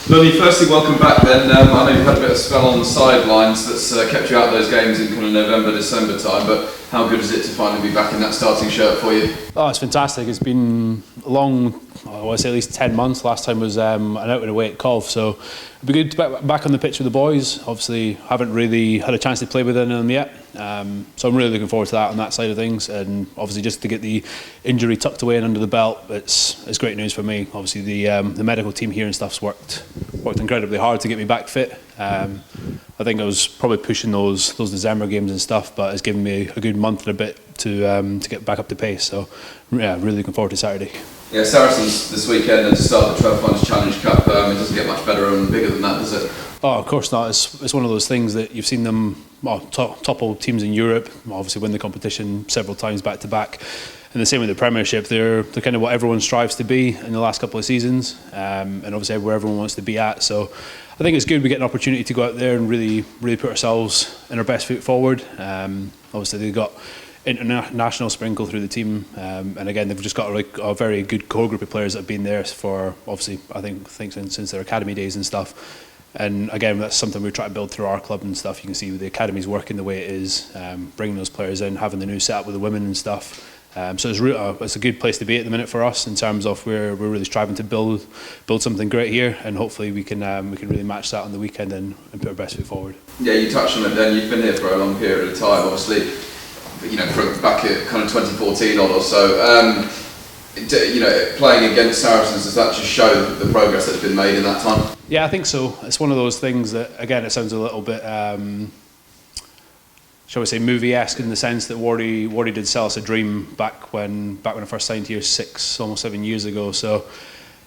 Lonnie, firstly, welcome back then. I know you've had a bit of a spell on the sidelines that's kept you out of those games in kind of November, December time, but how good is it to finally be back in that starting shirt for you? Oh, it's fantastic. It's been a long, I want to say at least 10 months. Last time was an out and away at Cov, so it'd be good to be back on the pitch with the boys. Obviously, haven't really had a chance to play with any of them yet, so I'm really looking forward to that on that side of things. And obviously, just to get the injury tucked away and under the belt, it's great news for me. Obviously, the medical team here and stuff's worked incredibly hard to get me back fit. I think I was probably pushing those December games and stuff, but it's given me a good month and a bit to get back up to pace. So yeah, really looking forward to Saturday. Yeah, Saracens this weekend and to start the Trailfinders Challenge Cup. It doesn't get much better and bigger than that, does it? Oh, of course not. It's one of those things that you've seen them, top teams in Europe, obviously win the competition several times back to back. And the same with the Premiership, they're kind of what everyone strives to be in the last couple of seasons, and obviously where everyone wants to be at. So I think it's good we get an opportunity to go out there and really put ourselves in our best foot forward. Obviously they've got international sprinkle through the team, and again they've just got a very good core group of players that have been there for obviously I think since their academy days and stuff. And again, that's something we're trying to build through our club and stuff. You can see with the academies working the way it is, bringing those players in, having the new setup with the women and stuff. So it's a good place to be at the minute for us in terms of we're really striving to build something great here, and hopefully we can really match that on the weekend and put our best foot forward. Yeah, you touched on it then. You've been here for a long period of time, obviously. You know, from back at kind of 2014 or so. You know, playing against Saracens, does that just show the progress that's been made in that time? Yeah, I think so. It's one of those things that, again, it sounds a little bit, shall we say, movie-esque in the sense that Wardy did sell us a dream back when I first signed here almost 7 years ago. So,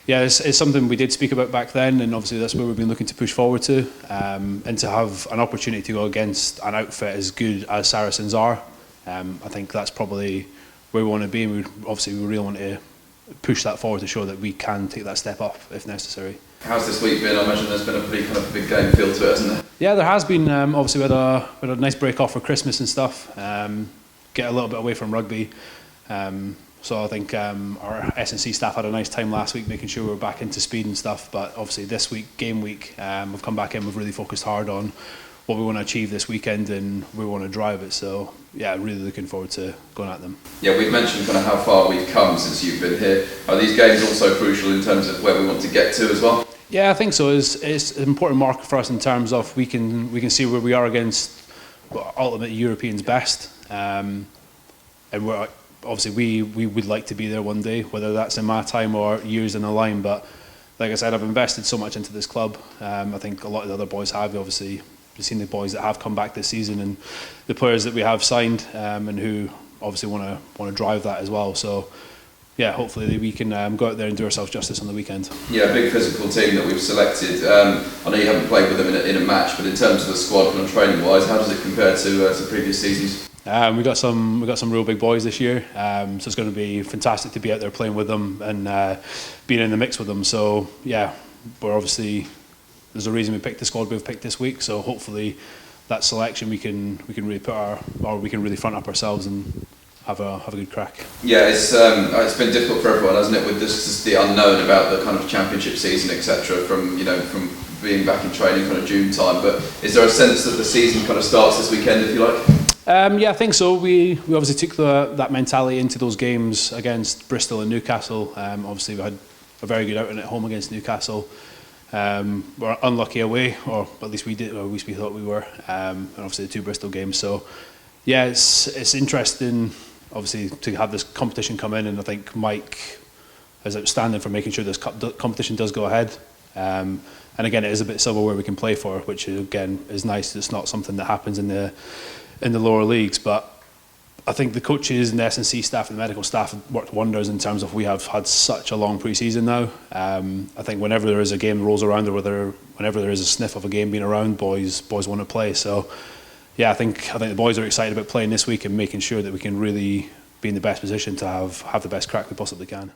yeah, it's something we did speak about back then, and obviously that's where we've been looking to push forward to, and to have an opportunity to go against an outfit as good as Saracens are. I think that's probably where we want to be, and we really want to push that forward to show that we can take that step up if necessary. How's this week been? I imagine there's been a pretty kind of big game feel to it, hasn't there? Yeah, there has been. Obviously, we had a nice break off for Christmas and stuff. Get a little bit away from rugby. So I think our S&C staff had a nice time last week, making sure we were back into speed and stuff. But obviously, this week, game week, we've come back in. We've really focused hard on what we want to achieve this weekend, and we want to drive it. So yeah, really looking forward to going at them. Yeah, we've mentioned kind of how far we've come since you've been here. Are these games also crucial in terms of where we want to get to as well? Yeah, I think so. It's an important marker for us in terms of we can see where we are against ultimate Europeans' best, and we're obviously we would like to be there one day, whether that's in my time or years in the line. But like I said, I've invested so much into this club. I think a lot of the other boys have. Obviously, we've seen the boys that have come back this season and the players that we have signed, and who obviously want to drive that as well. So yeah, hopefully we can go out there and do ourselves justice on the weekend. Yeah, a big physical team that we've selected. I know you haven't played with them in a match, but in terms of the squad and training wise, how does it compare to previous seasons? We got some real big boys this year, so it's going to be fantastic to be out there playing with them and being in the mix with them. So yeah, we're obviously, there's a reason we picked the squad we've picked this week. So hopefully that selection we can really we can really front up ourselves and have a good crack. Yeah, it's been difficult for everyone, hasn't it, with just the unknown about the kind of championship season, etc. From being back in training kind of June time. But is there a sense that the season kind of starts this weekend, if you like? Yeah, I think so. We obviously took that mentality into those games against Bristol and Newcastle. Obviously we had a very good outing at home against Newcastle. We're unlucky away, or at least we did, or at least we thought we were. And obviously the two Bristol games. So yeah, it's interesting, obviously, to have this competition come in, and I think Mike is outstanding for making sure this competition does go ahead. And again, it is a bit silverware we can play for, which again is nice. It's not something that happens in the lower leagues, but I think the coaches and the S&C staff and the medical staff have worked wonders in terms of we have had such a long pre-season now. I think whenever there is a game that rolls around, or whenever there is a sniff of a game being around, boys want to play. So yeah, I think the boys are excited about playing this week and making sure that we can really be in the best position to have the best crack we possibly can.